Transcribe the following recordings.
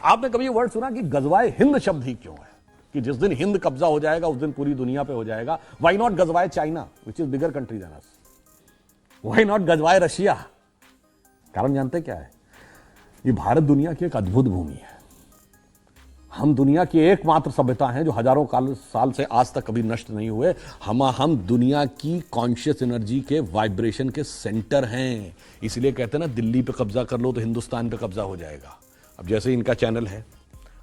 आपने कभी ये वर्ड सुना कि गजवाए हिंद शब्द ही क्यों है? कि जिस दिन हिंद कब्जा हो जाएगा उस दिन पूरी दुनिया पे हो जाएगा। व्हाई नॉट गजवाए China which is bigger country than us? Why not गजवाए रशिया? कारण जानते क्या है? ये भारत दुनिया की एक अद्भुत भूमि है। हम दुनिया की एकमात्र सभ्यता हैं जो हजारों साल से आज तक कभी नष्ट नहीं हुए। हम दुनिया की कॉन्शियस एनर्जी के वाइब्रेशन के सेंटर हैं। इसलिए कहते हैं ना, दिल्ली पे कब्जा कर लो तो हिंदुस्तान पे कब्जा हो जाएगा। अब जैसे इनका चैनल है,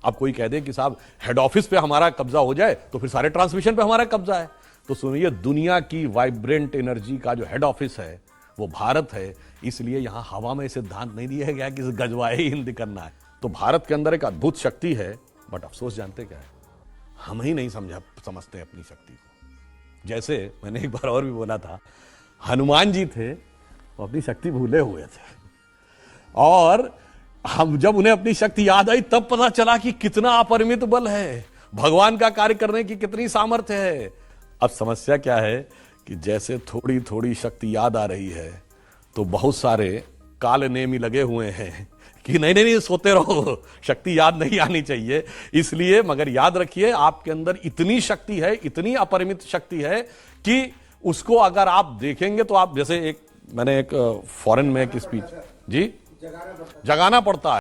अब कोई कह दे कि साहब हेड ऑफिस पे हमारा कब्जा हो जाए तो फिर सारे ट्रांसमिशन पे हमारा कब्जा है। तो सुनिए, दुनिया की वाइब्रेंट एनर्जी का जो हेड ऑफिस है वो भारत है। इसलिए यहां हवा में सिद्धांत नहीं दिया गया कि गजवाए हिंद करना है। तो भारत के अंदर एक अद्भुत शक्ति है, बट अफसोस जानते क्या है? हम ही नहीं समझते अपनी शक्ति को। जैसे मैंने एक बार और भी बोला था, हनुमान जी थे वो अपनी शक्ति भूले हुए थे, और हम जब उन्हें अपनी शक्ति याद आई तब पता चला कि कितना अपरिमित बल है, भगवान का कार्य करने की कितनी सामर्थ्य है। अब समस्या क्या है कि जैसे थोड़ी थोड़ी शक्ति याद आ रही है तो बहुत सारे काल नेमी लगे हुए हैं कि नहीं सोते रहो, शक्ति याद नहीं आनी चाहिए। इसलिए मगर याद रखिए, आपके अंदर इतनी शक्ति है, इतनी अपरिमित शक्ति है कि उसको अगर आप देखेंगे तो आप, जैसे मैंने एक फॉरेन में एक स्पीच, जी, जगाना पड़ता है।